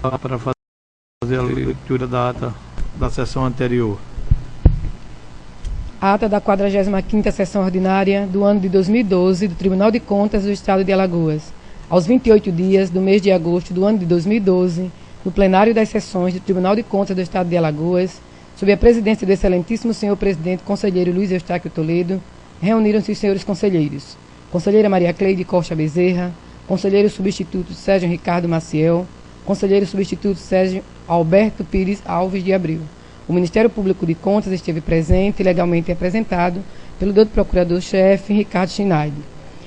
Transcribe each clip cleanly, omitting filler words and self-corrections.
para fazer a leitura da ata da sessão anterior. Ata da 45ª Sessão Ordinária do ano de 2012 do Tribunal de Contas do Estado de Alagoas. Aos 28 dias do mês de agosto do ano de 2012, no plenário das sessões do Tribunal de Contas do Estado de Alagoas, sob a presidência do excelentíssimo senhor presidente conselheiro Luiz Eustáquio Toledo, reuniram-se os senhores conselheiros: conselheira Maria Cleide Costa Bezerra, conselheiro substituto Sérgio Ricardo Maciel, conselheiro substituto Sérgio Alberto Pires Alves de Abreu. O Ministério Público de Contas esteve presente e legalmente representado pelo doutor procurador-chefe Ricardo Schneider.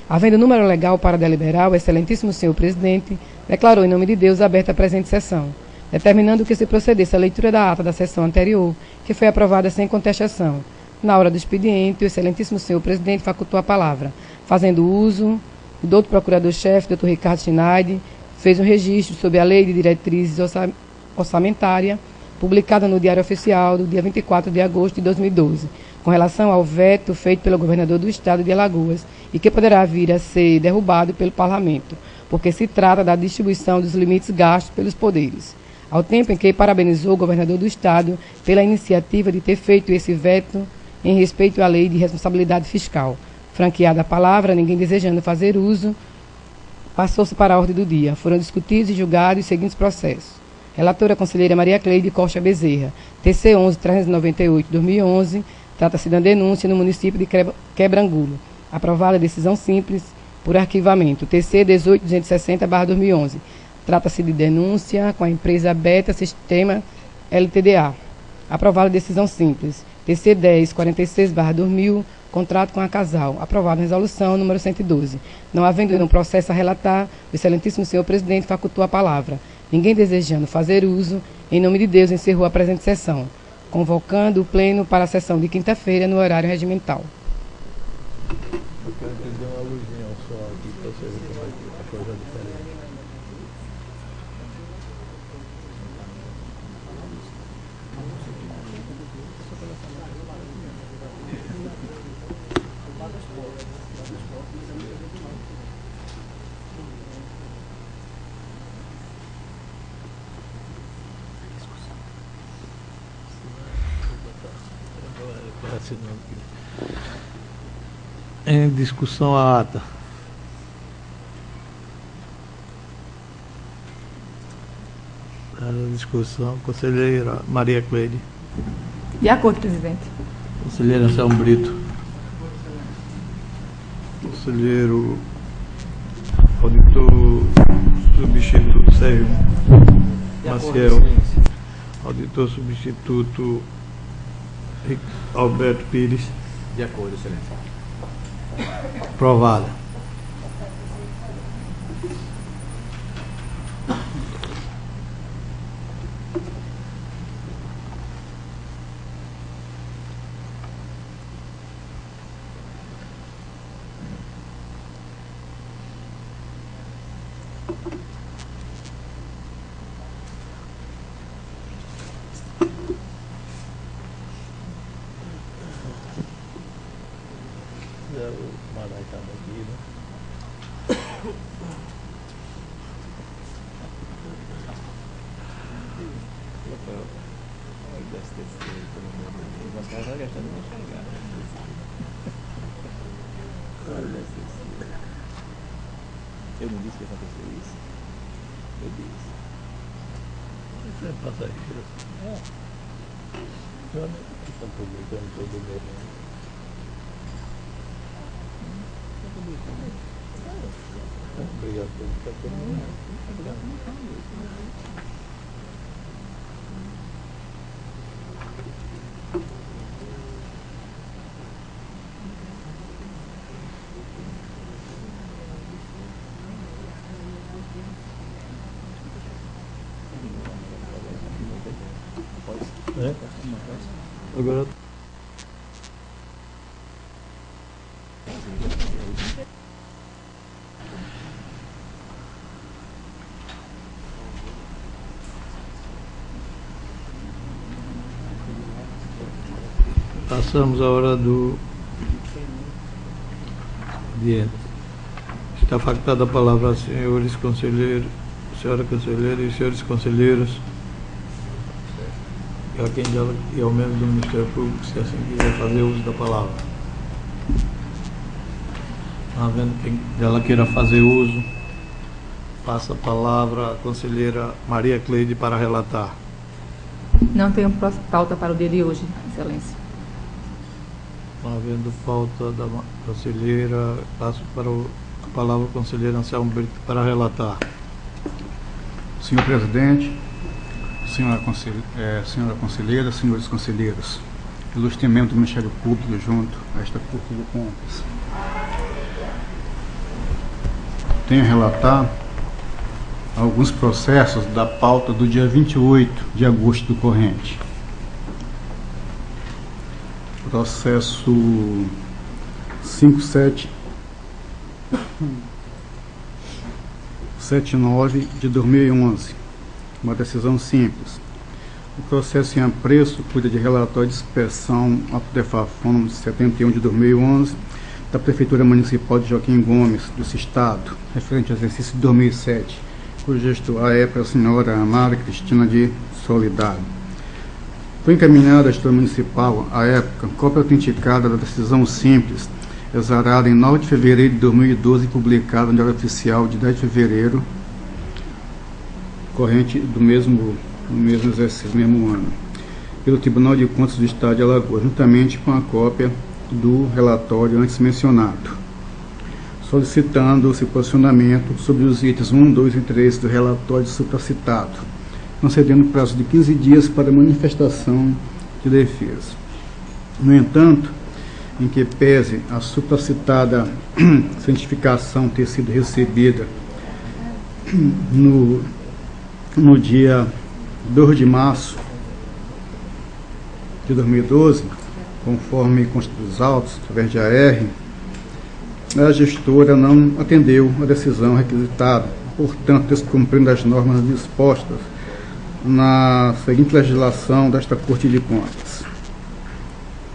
Havendo número legal para deliberar, o excelentíssimo senhor presidente declarou em nome de Deus aberta a presente sessão, determinando que se procedesse à leitura da ata da sessão anterior, que foi aprovada sem contestação. Na hora do expediente, o excelentíssimo senhor presidente facultou a palavra, fazendo uso, o doutor procurador-chefe, doutor Ricardo Schneider, fez um registro sobre a Lei de Diretrizes Orçamentárias, publicada no Diário Oficial do dia 24 de agosto de 2012, com relação ao veto feito pelo governador do Estado de Alagoas e que poderá vir a ser derrubado pelo Parlamento, porque se trata da distribuição dos limites gastos pelos poderes. Ao tempo em que parabenizou o governador do Estado pela iniciativa de ter feito esse veto em respeito à Lei de Responsabilidade Fiscal. Franqueada a palavra, ninguém desejando fazer uso, passou-se para a ordem do dia. Foram discutidos e julgados os seguintes processos. Relatora conselheira Maria Cleide Costa Bezerra, TC 11.398/2011, trata-se da denúncia no município de Quebrangulo. Aprovada a decisão simples por arquivamento. TC 18.260/2011. Trata-se de denúncia com a empresa Beta Sistema LTDA. Aprovada a decisão simples. TC 10.46/2000, contrato com a Casal. Aprovada a resolução número 112. Não havendo um processo a relatar, o excelentíssimo senhor presidente facultou a palavra. Ninguém desejando fazer uso, em nome de Deus, encerrou a presente sessão, convocando o pleno para a sessão de quinta-feira no horário regimental. Eu quero que dê uma luzinha só aqui para você ver como é que a coisa é diferente. Em discussão a ata. Na discussão, conselheira Maria Cleide. De acordo, presidente. Conselheira Anselmo Brito. Conselheiro auditor substituto Sérgio Maciel. Auditor substituto Alberto Pires. De acordo, excelência. Aprovada. Eu não disse que ia acontecer isso? Eu disse. Você é passageiro. Estão publicando todo o mês. Obrigado por estar comigo. Agora passamos à hora do dia. Está facultada a palavra aos senhores conselheiros senhora conselheira e senhores conselheiros, e a quem dela e ao membro do Ministério Público, se assim quiser fazer uso da palavra. Havendo quem dela queira fazer uso, passa a palavra à conselheira Maria Cleide para relatar. Não tenho pauta para o dia de hoje, Excelência. Não havendo pauta da conselheira, passo a palavra ao conselheiro Anselmo Brito para relatar. Senhor presidente, senhora conselheira, senhores conselheiros, ilustre membro do Ministério Público junto a esta Corte de Contas, tenho a relatar alguns processos da pauta do dia 28 de agosto do corrente. Processo 5779 de 2011, uma decisão simples. O processo em apreço cuida de relatório de inspeção ao Defafon número 71 de 2011 da Prefeitura Municipal de Joaquim Gomes, do Estado, referente ao exercício de 2007, cujo gestor à época a senhora Amara Cristina de Solidário. Foi encaminhada à gestora municipal, à época, cópia autenticada da decisão simples, exarada em 9 de fevereiro de 2012 e publicada no Diário Oficial de 10 de fevereiro, corrente do mesmo exercício, mesmo ano, pelo Tribunal de Contas do Estado de Alagoas, juntamente com a cópia do relatório antes mencionado, solicitando o seu posicionamento sobre os itens 1, 2 e 3 do relatório supracitado, concedendo prazo de 15 dias para manifestação de defesa. No entanto, em que pese a supracitada cientificação ter sido recebida no dia 2 de março de 2012, conforme consta dos autos, através de AR, a gestora não atendeu a decisão requisitada, portanto, descumprindo as normas dispostas na seguinte legislação desta Corte de Contas.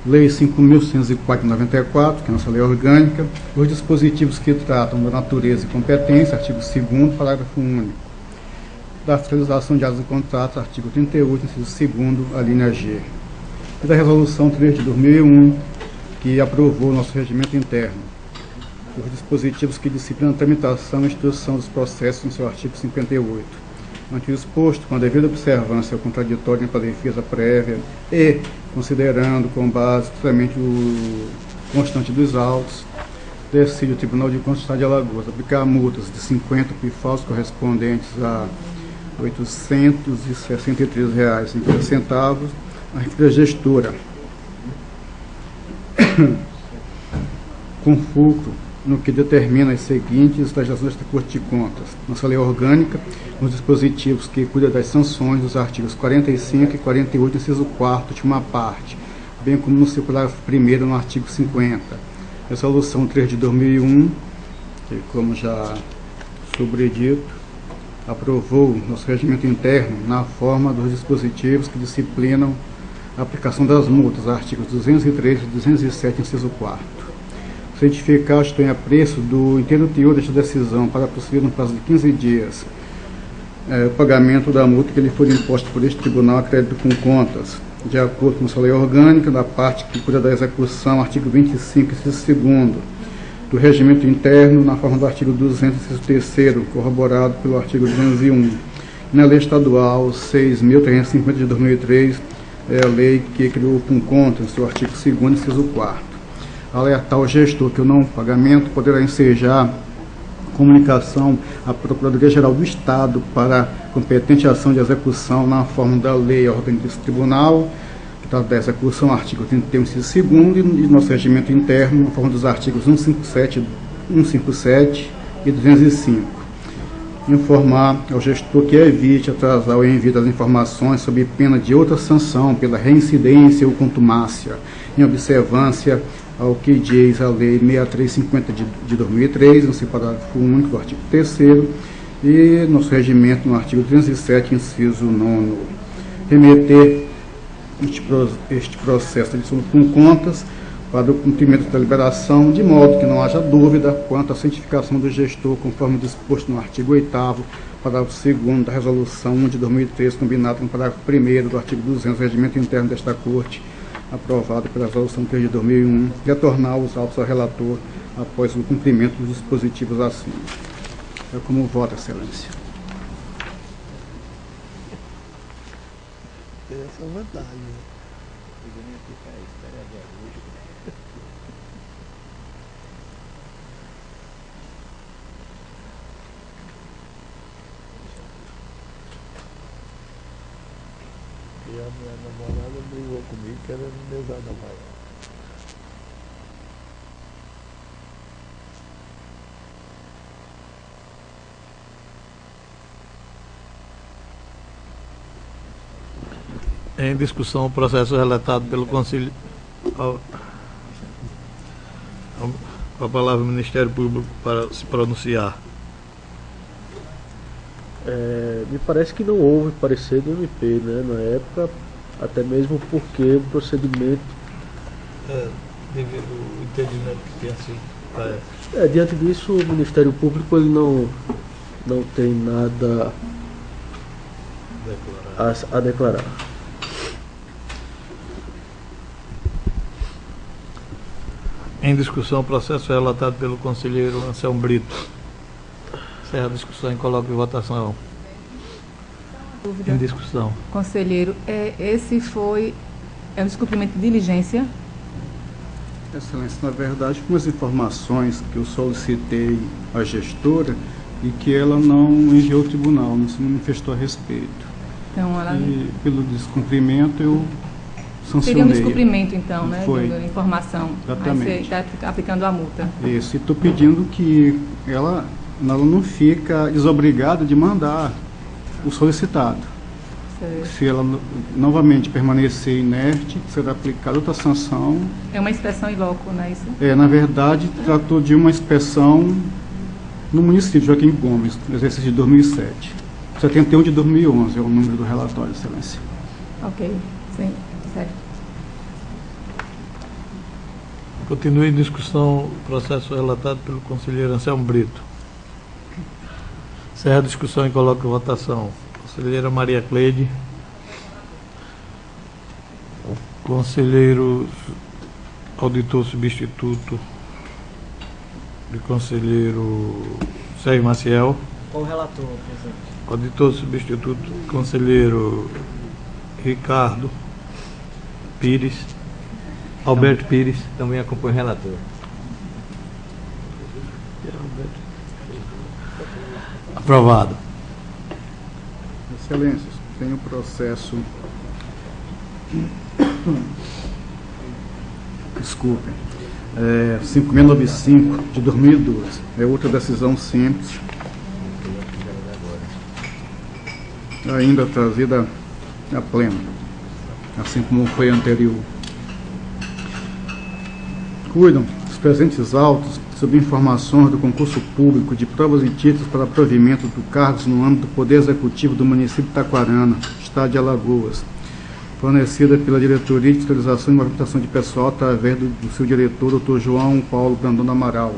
Lei 5.104/94, que é a nossa lei orgânica, os dispositivos que tratam da natureza e competência, artigo 2º, parágrafo único. Da fiscalização de atos e contratos, artigo 38, inciso 2º, a linha G. E da resolução 3 de 2001, que aprovou o nosso regimento interno. Os dispositivos que disciplinam a tramitação e instrução dos processos em seu artigo 58. Ante o exposto, com a devida observância ao contraditório para a defesa prévia e considerando com base totalmente o constante dos autos, decide o Tribunal de Contas do Estado de Alagoas aplicar multas de 50 pifalsos correspondentes a R$ 863,50 à referida gestora, com fulcro no que determina as seguintes legislações desta Corte de Contas. Nossa lei orgânica, nos dispositivos que cuidam das sanções dos artigos 45 e 48, inciso 4º, última parte, bem como no seu parágrafo 1º, no artigo 50. Resolução 3 de 2001, que, como já sobredito, aprovou nosso regimento interno na forma dos dispositivos que disciplinam a aplicação das multas, artigos 203 e 207, inciso 4º. Certificar estou em apreço do inteiro teor desta decisão para prosseguir no prazo de 15 dias o pagamento da multa que lhe for imposta por este tribunal a crédito com contas, de acordo com a sua lei orgânica, da parte que cuida da execução, artigo 25, inciso 2º, do regimento interno, na forma do artigo 200, inciso 3º, corroborado pelo artigo 201. Na lei estadual 6.350 de 2003, é a lei que criou com contas, seu artigo 2º, inciso 4º. Alertar o gestor que o não pagamento poderá ensejar comunicação à Procuradoria-Geral do Estado para competente ação de execução na forma da lei orgânica desse tribunal, que trata da execução, artigo 31, inciso 2º, e nosso regimento interno, na forma dos artigos 157 e 205. Informar ao gestor que evite atrasar o envio das informações sob pena de outra sanção pela reincidência ou contumácia, em observância ao que diz a Lei 6350 de 2003, no seu parágrafo único do artigo 3º, e nosso regimento no artigo 307, inciso 9º. Remeter este processo de lição com contas para o cumprimento da liberação, de modo que não haja dúvida quanto à cientificação do gestor, conforme disposto no artigo 8º, parágrafo 2º da Resolução 1 de 2013, combinado no parágrafo 1º do artigo 200 do Regimento Interno desta Corte, aprovado pela Resolução 3 de 2001, retornar os autos ao relator após o cumprimento dos dispositivos acima. É como vota, Excelência. Tem essa vantagem, né? E a minha namorada brigou comigo querendo mesada maior. Em discussão, o processo relatado pelo Conselho. Com a palavra o Ministério Público para se pronunciar. Me parece que não houve parecer do MP, né, na época, até mesmo porque o procedimento... Devido ao entendimento que tem assim. diante disso, o Ministério Público ele não tem nada a declarar. Em discussão, o processo relatado pelo conselheiro Anselmo Brito. Encerra a discussão e coloca em votação. Dúvida. Em discussão. Conselheiro, esse foi um descumprimento de diligência? Excelência, na verdade, com as informações que eu solicitei à gestora e que ela não enviou ao tribunal, não se manifestou a respeito. Então, ela... E pelo descumprimento eu sancionei. Seria um descumprimento, então, né? Foi. Da informação. Exatamente. Aí você está aplicando a multa. Isso, e estou pedindo que ela não fica desobrigada de mandar o solicitado. Certo. Se ela novamente permanecer inerte, será aplicada outra sanção. É uma inspeção in loco, não é isso? Na verdade, tratou de uma inspeção no município de Joaquim Gomes, no exercício de 2007. 71 de 2011 é o número do relatório, Excelência. Ok, sim, certo. Continue em discussão o processo relatado pelo conselheiro Anselmo Brito. Encerra a discussão e coloca em votação. Conselheira Maria Cleide. Conselheiro auditor substituto de conselheiro Sérgio Maciel. Qual o relator, presidente? Auditor substituto conselheiro Ricardo Pires. Alberto Pires. Também acompanho o relator. Aprovado. Excelências, tem o processo. Desculpem. 5695 de 2012. É outra decisão simples. Ainda trazida a pleno, assim como foi a anterior. Cuidam os presentes autos sobre informações do concurso público de provas e títulos para provimento de cargos no âmbito do Poder Executivo do município de Taquarana, Estado de Alagoas, fornecida pela Diretoria de Fiscalização e Movimentação de Pessoal através do seu diretor, Dr. João Paulo Brandão Amaral.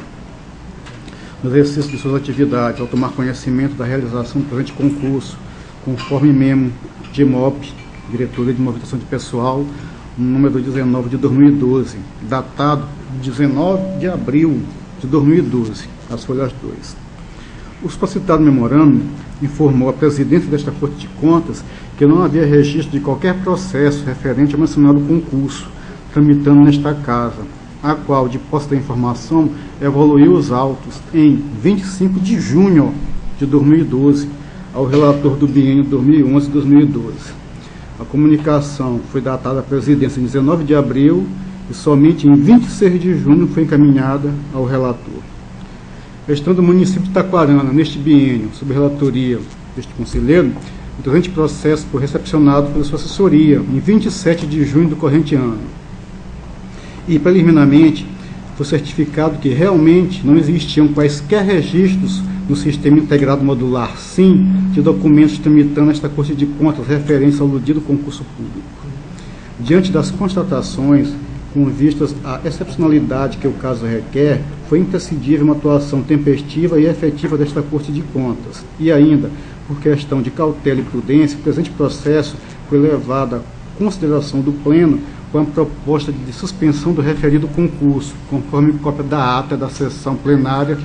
No exercício de suas atividades, ao tomar conhecimento da realização do presente concurso, conforme memo de MOP, Diretoria de Movimentação de Pessoal, número 19 de 2012, datado de 19 de abril de 2012, as folhas 2. O supacitado memorando informou a presidência desta Corte de Contas que não havia registro de qualquer processo referente ao mencionado concurso, tramitando nesta casa, a qual, de posse da informação, evoluiu os autos em 25 de junho de 2012, ao relator do biênio 2011-2012. A comunicação foi datada à presidência em 19 de abril e somente em 26 de junho foi encaminhada ao relator. Estando o município de Taquarana, neste biênio, sob relatoria deste conselheiro, o presente processo foi recepcionado pela sua assessoria em 27 de junho do corrente ano. E, preliminarmente, foi certificado que realmente não existiam quaisquer registros no Sistema Integrado Modular SIM de documentos tramitando esta Corte de Contas referência ao aludido concurso público. Diante das constatações, com vistas à excepcionalidade que o caso requer, foi imprescindível uma atuação tempestiva e efetiva desta Corte de Contas. E ainda, por questão de cautela e prudência, o presente processo foi levado à consideração do Pleno com a proposta de suspensão do referido concurso, conforme cópia da ata da sessão plenária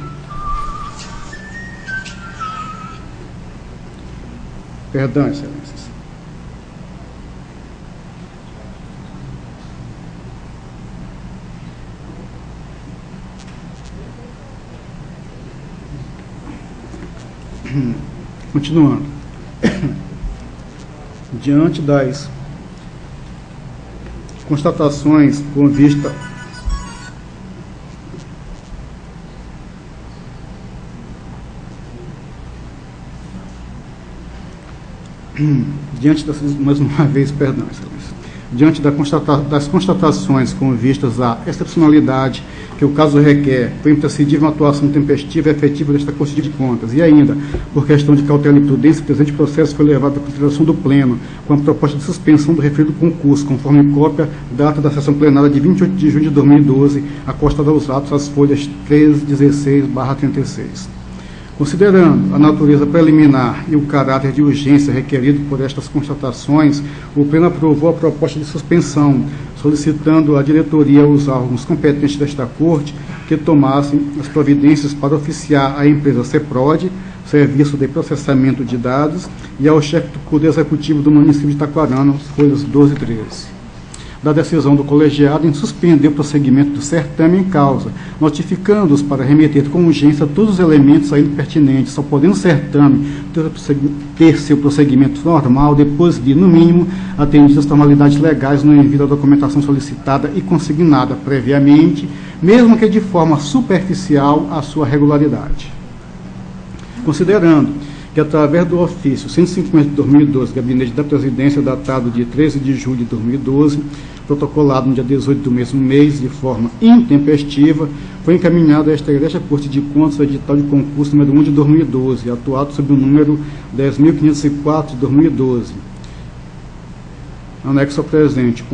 Perdão, Excelências. Continuando. Diante das constatações com vista mais uma vez, perdão, Excelência. Diante das constatações com vistas à excepcionalidade que o caso requer, foi imprescindível uma atuação tempestiva e efetiva desta Corte de Contas. E ainda, por questão de cautela e prudência, o presente processo foi levado à consideração do Pleno, com a proposta de suspensão do referido concurso, conforme cópia da ata da sessão plenária de 28 de junho de 2012, acostada aos atos as folhas 1316/36. Considerando a natureza preliminar e o caráter de urgência requerido por estas constatações, o Pleno aprovou a proposta de suspensão, solicitando à diretoria e aos órgãos competentes desta Corte que tomassem as providências para oficiar à empresa CEPROD, Serviço de Processamento de Dados, e ao chefe do Poder Executivo do município de Itaquarana, folhas 12 e 13. Da decisão do colegiado em suspender o prosseguimento do certame em causa, notificando-os para remeter com urgência todos os elementos ainda pertinentes, só podendo o certame ter seu prosseguimento normal depois de, no mínimo, atendidas as formalidades legais no envio da documentação solicitada e consignada previamente, mesmo que de forma superficial, a sua regularidade. Considerando que, através do ofício 150 de 2012, Gabinete da Presidência, datado de 13 de julho de 2012, protocolado no dia 18 do mesmo mês, de forma intempestiva, foi encaminhado a esta Igreja Corte de Contas o edital de concurso número 1 de 2012, atuado sob o número 10.504 de 2012, anexo ao presente,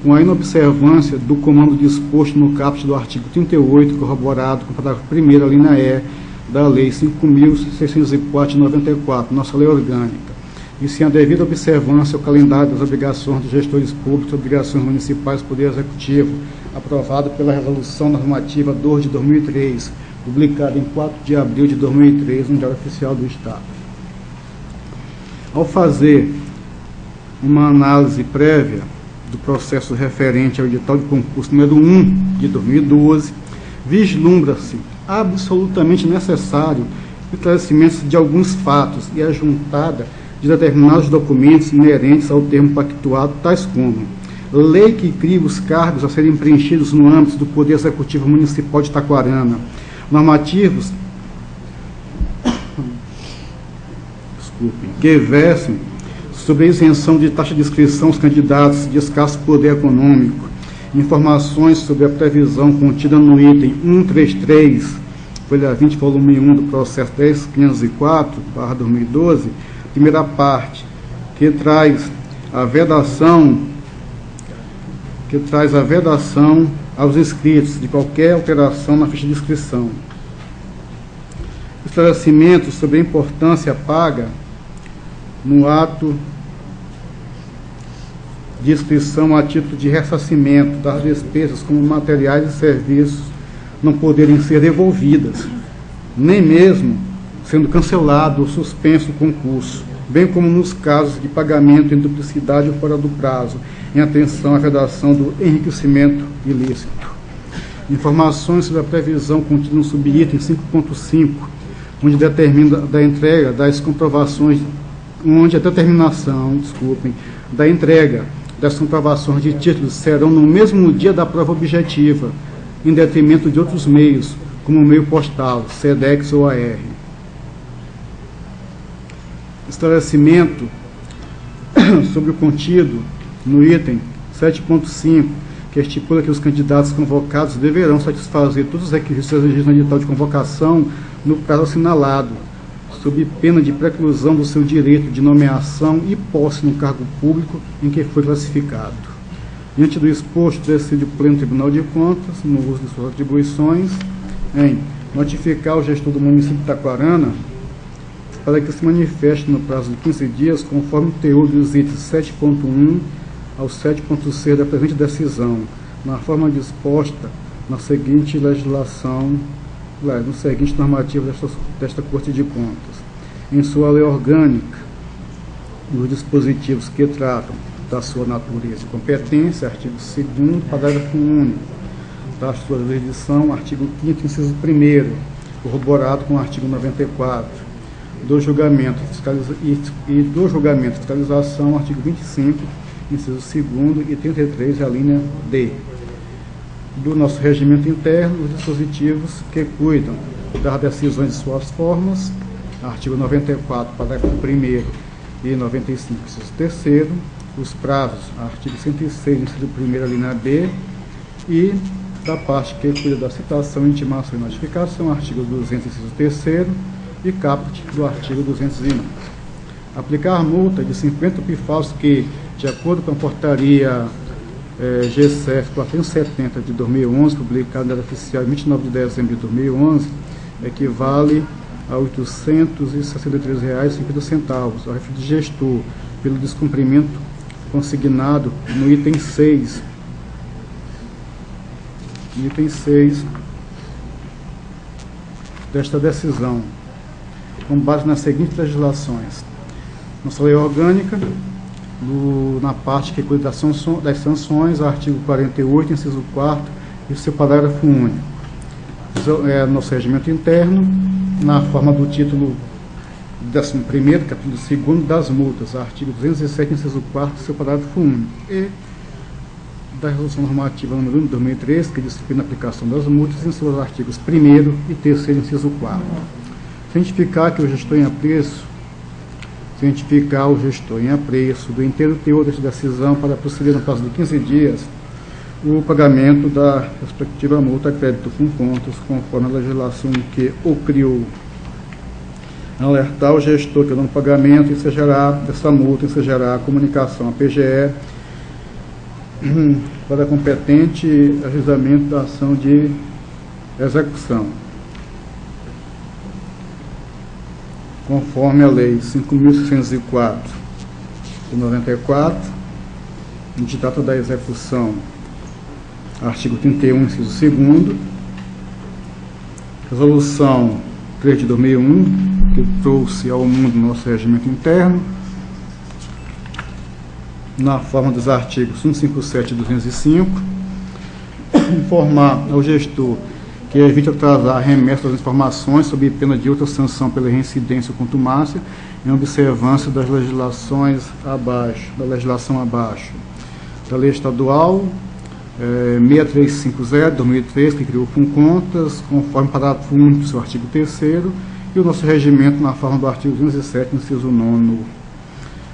com a inobservância do comando disposto no caput do artigo 38, corroborado com o parágrafo 1º, linha E, da Lei 5.604 de 94, nossa lei orgânica, e sem a devida observância ao calendário das obrigações dos gestores públicos, obrigações municipais do Poder Executivo, aprovado pela Resolução Normativa 2 de 2003, publicada em 4 de abril de 2003, no Diário Oficial do Estado. Ao fazer uma análise prévia do processo referente ao edital de concurso número 1 de 2012, vislumbra-se absolutamente necessário o esclarecimento de alguns fatos e a juntada de determinados documentos inerentes ao termo pactuado, tais como lei que cria os cargos a serem preenchidos no âmbito do Poder Executivo Municipal de Itaquarana, normativos que versem sobre a isenção de taxa de inscrição aos candidatos de escasso poder econômico, informações sobre a previsão contida no item 133, folha 20, volume 1 do processo 10.504/2012, primeira parte, que traz a vedação aos inscritos de qualquer alteração na ficha de inscrição. Esclarecimentos sobre a importância paga no ato de inscrição a título de ressarcimento das despesas como materiais e serviços não poderem ser devolvidas, nem mesmo sendo cancelado ou suspenso o concurso, bem como nos casos de pagamento em duplicidade ou fora do prazo, em atenção à vedação do enriquecimento ilícito. Informações sobre a previsão contida no subitem 5.5, onde determina da entrega das comprovações, onde a determinação, da entrega das comprovações de títulos serão no mesmo dia da prova objetiva, em detrimento de outros meios, como o meio postal, SEDEX ou AR. Esclarecimento sobre o contido no item 7.5, que estipula que os candidatos convocados deverão satisfazer todos os requisitos exigidos no edital de convocação no prazo assinalado, sob pena de preclusão do seu direito de nomeação e posse no cargo público em que foi classificado. Diante do exposto, decide o Pleno Tribunal de Contas, no uso de suas atribuições, em notificar o gestor do município de Itaquarana para que se manifeste no prazo de 15 dias, conforme o teor dos itens 7.1 ao 7.6 da presente decisão, na forma disposta na seguinte legislação, no seguinte normativo desta Corte de Contas. Em sua lei orgânica, nos dispositivos que tratam da sua natureza e competência, artigo 2º, parágrafo único, da sua jurisdição, artigo 5º, inciso 1º, corroborado com o artigo 94, do julgamento e fiscalização, artigo 25, inciso 2º e 33, a linha D, do nosso regimento interno, os dispositivos que cuidam das decisões de suas formas, artigo 94, parágrafo 1º e 95, inciso 3º, os prazos, artigo 106, inciso 1º, a linha B, e da parte que cuida da citação, intimação e notificação, artigo 200, inciso 3º, e caput do artigo 201. Aplicar multa de 50 pifalsos que, de acordo com a portaria GCF 470 de 2011, publicada na Diário Oficial em 29 de dezembro de 2011, equivale a R$ 863,50 ao referido gestor pelo descumprimento consignado no item 6 desta decisão, com base nas seguintes legislações. Nossa lei orgânica, na parte que cuida das sanções, artigo 48, inciso 4º e seu parágrafo único. Nosso regimento interno, na forma do título 11º, capítulo 2º das multas, artigo 207, inciso 4º e seu parágrafo único. E da Resolução Normativa número 1 de 2013, que disciplina a aplicação das multas, em seus artigos 1º e 3º, inciso 4º. Cientificar o gestor em apreço do inteiro teor desta decisão para proceder no prazo de 15 dias o pagamento da respectiva multa a crédito com contas, conforme a legislação que o criou. Alertar o gestor que o não pagamento dessa multa ensejará a comunicação à PGE para competente ajuizamento da ação de execução, conforme a Lei 5.604 de 94, no que trata da execução, artigo 31, inciso 2º, Resolução 3 de 2001, que trouxe ao mundo nosso regimento interno, na forma dos artigos 157 e 205, informar ao gestor que evite atrasar a remessa das informações sob pena de outra sanção pela reincidência ou contumácia, em observância das legislação abaixo da Lei Estadual 6350 de 2003, que criou o Funcontas, conforme o parágrafo único do seu artigo 3º, e o nosso regimento na forma do artigo 207, inciso 9º.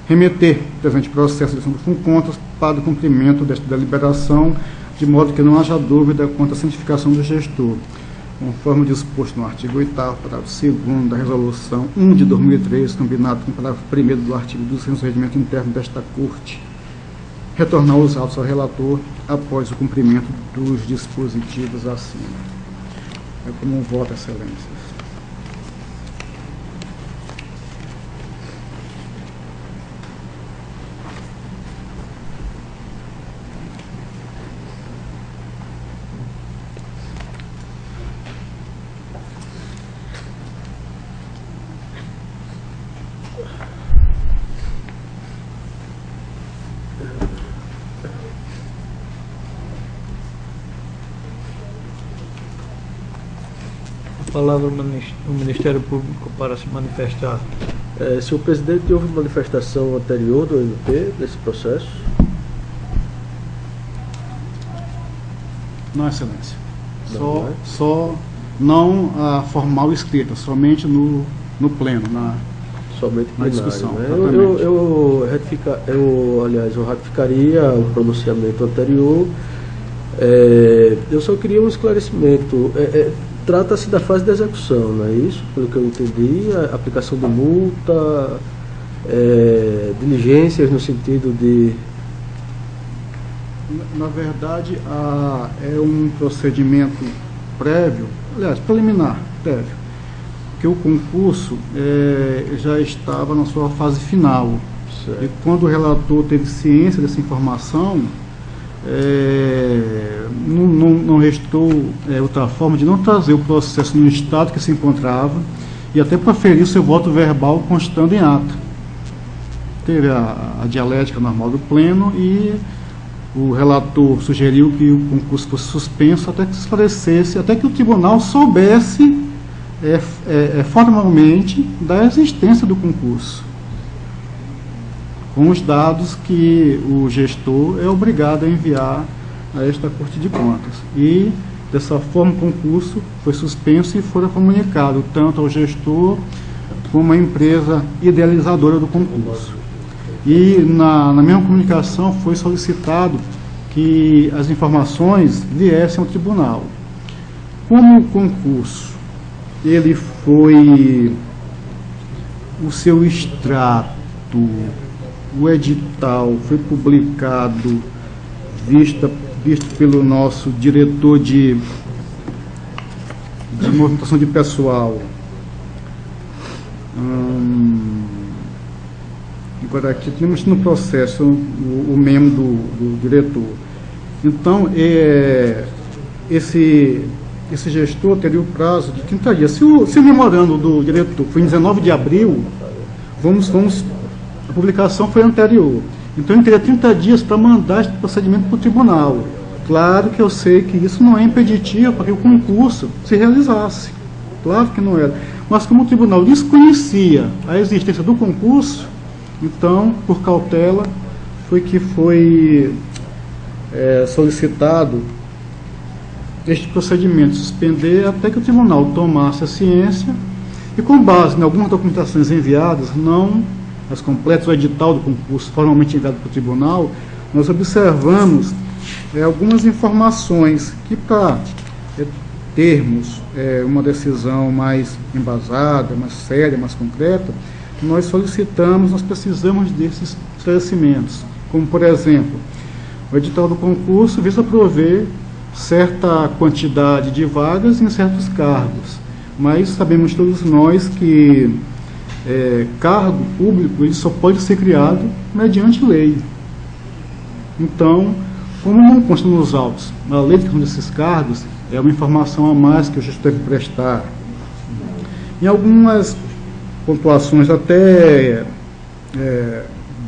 Remeter o presente processo de ação do Funcontas para o cumprimento desta deliberação, de modo que não haja dúvida quanto à cientificação do gestor, conforme disposto no artigo 8º, parágrafo 2º da Resolução 1 de 2003, combinado com o parágrafo 1º do artigo 200 do regimento interno desta Corte. Retornar os autos ao relator após o cumprimento dos dispositivos acima. É como um voto, Excelência. Palavra o Ministério Público para se manifestar. Senhor presidente, houve manifestação anterior do MP nesse processo? Não, Excelência. Não, Só não a formal escrita, somente no pleno, somente na plenário, discussão. né? Eu ratificaria o pronunciamento anterior. Eu só queria um esclarecimento. Trata-se da fase de execução, não é isso? Pelo que eu entendi, a aplicação de multa, diligências no sentido de... Na verdade, é um procedimento prévio, aliás, preliminar, prévio, porque o concurso já estava na sua fase final. Certo. E quando o relator teve ciência dessa informação, não restou outra forma de não trazer o processo no estado que se encontrava e até proferir seu voto verbal constando em ata. Teve a dialética normal do pleno e o relator sugeriu que o concurso fosse suspenso até que se esclarecesse, até que o tribunal soubesse formalmente da existência do concurso, com os dados que o gestor é obrigado a enviar a esta Corte de Contas. E, dessa forma, o concurso foi suspenso e foi comunicado tanto ao gestor como à empresa idealizadora do concurso. E, na mesma comunicação, foi solicitado que as informações viessem ao tribunal. Como o concurso, ele foi o seu extrato, o edital foi publicado, visto pelo nosso diretor de movimentação de pessoal. Agora aqui temos no processo o membro do diretor. Então, esse gestor teria o prazo de 30 dias. Se o memorando do diretor foi em 19 de abril, a publicação foi anterior. Então, ele teria 30 dias para mandar esse procedimento para o tribunal. Claro que eu sei que isso não é impeditivo para que o concurso se realizasse. Claro que não era. Mas como o tribunal desconhecia a existência do concurso, então, por cautela, foi solicitado este procedimento, suspender até que o tribunal tomasse a ciência e, com base em algumas documentações enviadas, não as completas, o edital do concurso formalmente enviado para o tribunal, nós observamos algumas informações que, para termos uma decisão mais embasada, mais séria, mais concreta, nós precisamos desses esclarecimentos, como, por exemplo, o edital do concurso visa prover certa quantidade de vagas em certos cargos, mas sabemos todos nós que cargo público ele só pode ser criado mediante lei. Então, como não consta nos autos a lei de criação desses cargos, é uma informação a mais que o gestor deve prestar. Em algumas pontuações até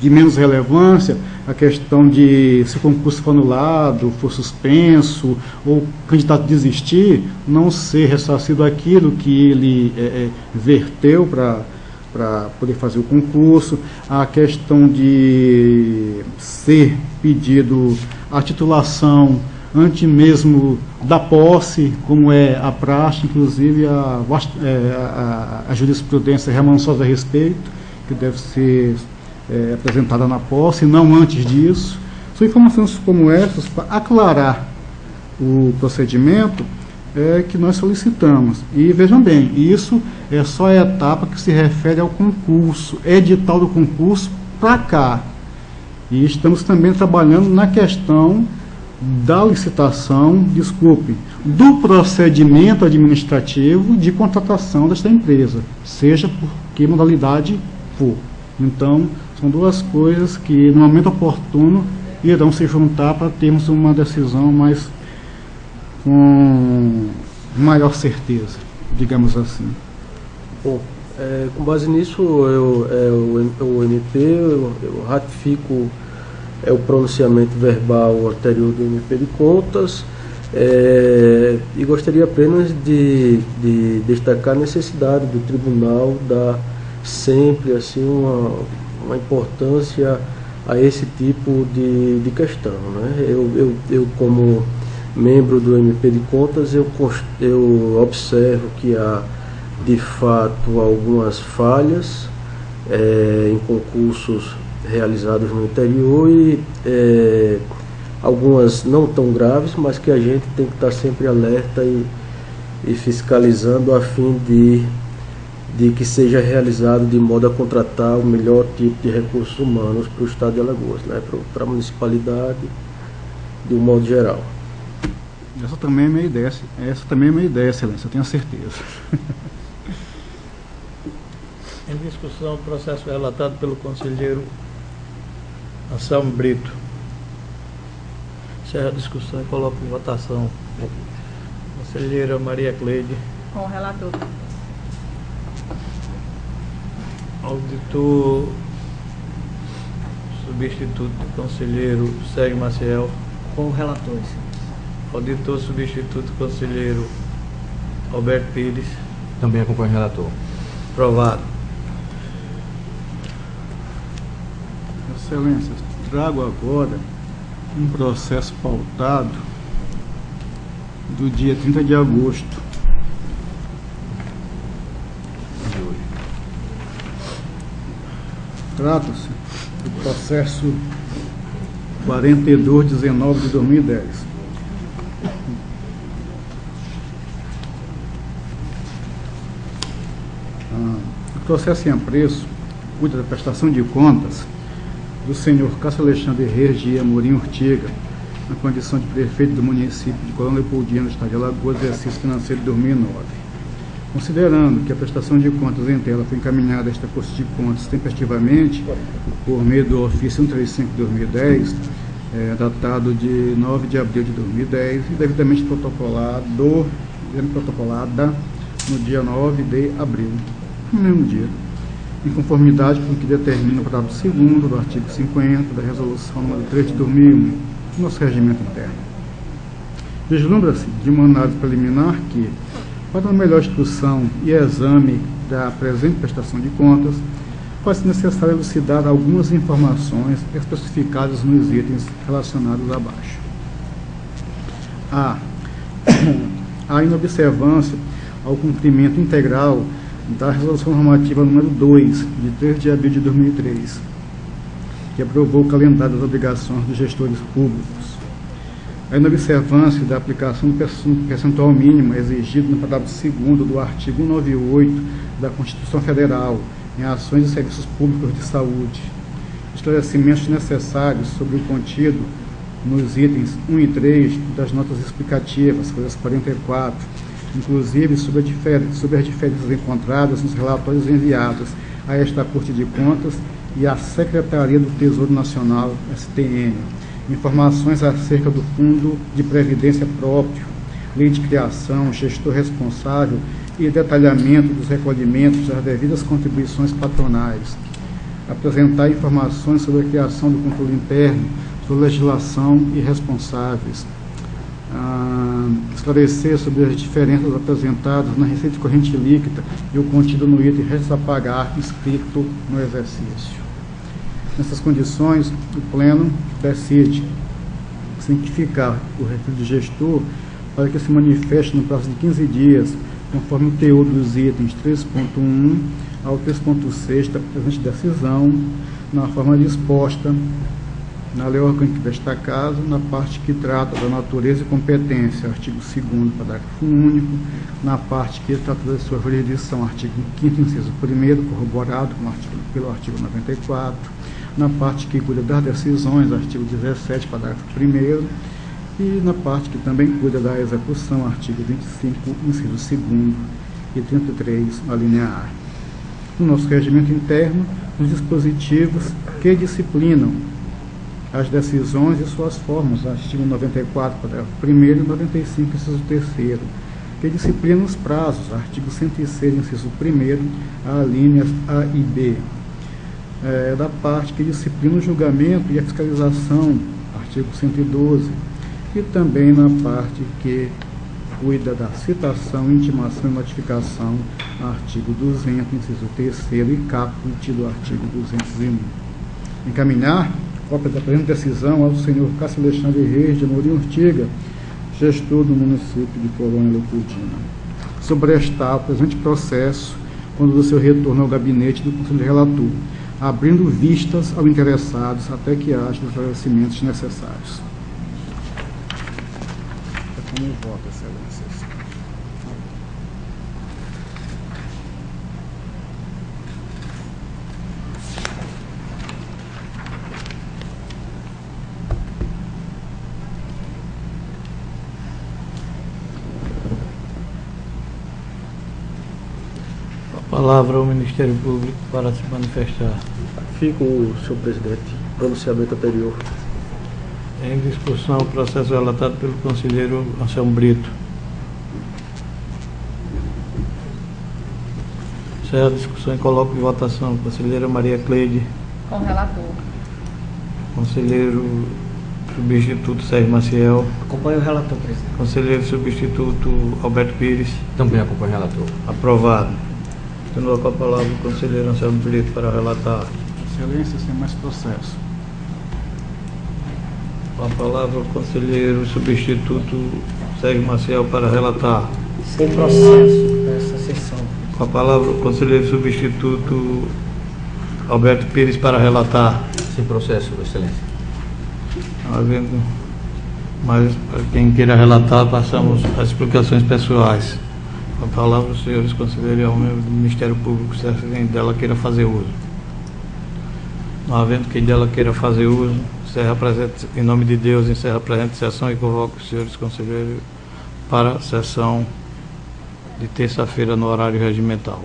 de menos relevância, a questão de se o concurso for anulado, for suspenso, ou o candidato desistir, não ser ressarcido aquilo que ele verteu para poder fazer o concurso, a questão de ser pedido a titulação antes mesmo da posse, como é a praxe, inclusive a jurisprudência remansosa a respeito, que deve ser apresentada na posse, não antes disso. São informações como essas, para aclarar o procedimento, que nós solicitamos. E vejam bem, isso é só a etapa que se refere ao concurso, edital do concurso para cá. E estamos também trabalhando na questão da licitação, do procedimento administrativo de contratação desta empresa, seja por que modalidade for. Então, são duas coisas que, no momento oportuno, irão se juntar para termos uma decisão mais com maior certeza, digamos assim. Bom, com base nisso, o MP, eu ratifico o pronunciamento verbal anterior do MP de Contas, e gostaria apenas de destacar a necessidade do tribunal dar sempre assim, uma importância a esse tipo de questão, né? Eu como membro do MP de Contas, eu observo que há de fato algumas falhas em concursos realizados no interior e algumas não tão graves, mas que a gente tem que estar sempre alerta e fiscalizando a fim de que seja realizado de modo a contratar o melhor tipo de recursos humanos para o estado de Alagoas, né? Para a municipalidade de um modo geral. Essa também é minha ideia, excelência, eu tenho certeza. Em discussão, o processo relatado pelo conselheiro Anselmo Brito. Encerra a discussão e coloco em votação. Conselheira Maria Cleide. Com o relator. Auditor substituto do conselheiro Sérgio Maciel. Com o relator, senhores. Auditor substituto do conselheiro Alberto Pires. Também acompanho o relator. Aprovado. Excelências, trago agora um processo pautado do dia 30 de agosto. Trata-se do processo 4219 de 2010. O processo em apreço cuida da prestação de contas do senhor Cássio Alexandre Reis de Amorim Urtiga, na condição de prefeito do município de Coronel Leopoldina, no estado de Alagoas, exercício financeiro de 2009. Considerando que a prestação de contas em tela foi encaminhada a esta Corte de Contas tempestivamente, por meio do ofício 135 de 2010, datado de 9 de abril de 2010, e devidamente protocolada no dia 9 de abril, no mesmo dia, em conformidade com o que determina o parágrafo 2º do artigo 50 da Resolução nº 3 de 2001, do nosso regimento interno. Vislumbra-se, de uma análise preliminar, que, para uma melhor instrução e exame da presente prestação de contas, faz-se necessário elucidar algumas informações especificadas nos itens relacionados abaixo. A inobservância ao cumprimento integral da Resolução Normativa número 2, de 3 de abril de 2003, que aprovou o calendário das obrigações dos gestores públicos. A inobservância da aplicação do percentual mínimo exigido no parágrafo 2º do artigo 198 da Constituição Federal em ações e serviços públicos de saúde. Esclarecimentos necessários sobre o contido nos itens 1 e 3 das notas explicativas, folhas 44, inclusive sobre as diferenças encontradas nos relatórios enviados a esta Corte de Contas e à Secretaria do Tesouro Nacional, STN, informações acerca do Fundo de Previdência Próprio, lei de criação, gestor responsável e detalhamento dos recolhimentos das devidas contribuições patronais, apresentar informações sobre a criação do controle interno, sobre legislação e responsáveis, esclarecer sobre as diferenças apresentadas na receita corrente líquida e o contido no item restos a pagar inscrito no exercício. Nessas condições, o Pleno decide cientificar o referido gestor para que se manifeste no prazo de 15 dias, conforme o teor dos itens 3.1 ao 3.6 da presente decisão, na forma disposta na lei orgânica desta Casa, na parte que trata da natureza e competência, artigo 2º, parágrafo único, na parte que trata da sua jurisdição, artigo 5º, inciso 1º, corroborado pelo artigo 94, na parte que cuida das decisões, artigo 17, parágrafo 1º, e na parte que também cuida da execução, artigo 25, inciso 2º e 33, a linha A. No nosso regimento interno, os dispositivos que disciplinam as decisões e suas formas, artigo 94, parágrafo 1º e 95, inciso 3º, que disciplinam os prazos, artigo 106, inciso 1º, a linhas A e B, da parte que disciplina o julgamento e a fiscalização, artigo 112, e também na parte que cuida da citação, intimação e notificação, artigo 200, inciso 3º e caput do artigo 201. Encaminhar cópia da presente decisão ao senhor Cássio Alexandre Reis de Amorim Urtiga, gestor do município de Coronel Leopoldina, sobrestar o presente processo quando do seu retorno ao gabinete do Conselho Relator, abrindo vistas ao interessados até que haja os esclarecimentos necessários. É como voto, excelências. A Palavra ao Ministério Público para se manifestar. Fico, senhor presidente, pronunciamento anterior. Em discussão, o processo relatado pelo conselheiro Anselmo Brito. Encerra a discussão e coloco em votação. Conselheira Maria Cleide. Com o relator. Conselheiro substituto Sérgio Maciel. Acompanho o relator, presidente. Conselheiro substituto Alberto Pires. Também acompanho o relator. Aprovado. Continua com a palavra o conselheiro Anselmo Brito para relatar. Excelência, sem mais processo. Com a palavra o conselheiro substituto Sérgio Maciel para relatar. Sem processo dessa sessão. Com a palavra o conselheiro substituto Alberto Pires para relatar. Sem processo, excelência. Havendo mais para quem queira relatar, passamos às explicações pessoais. Com a palavra os senhores conselheiros e ao membro do Ministério Público, se alguém dela queira fazer uso. Não havendo quem dela queira fazer uso, encerra presente, em nome de Deus, encerra a presente sessão e convoco os senhores conselheiros para a sessão de terça-feira no horário regimental.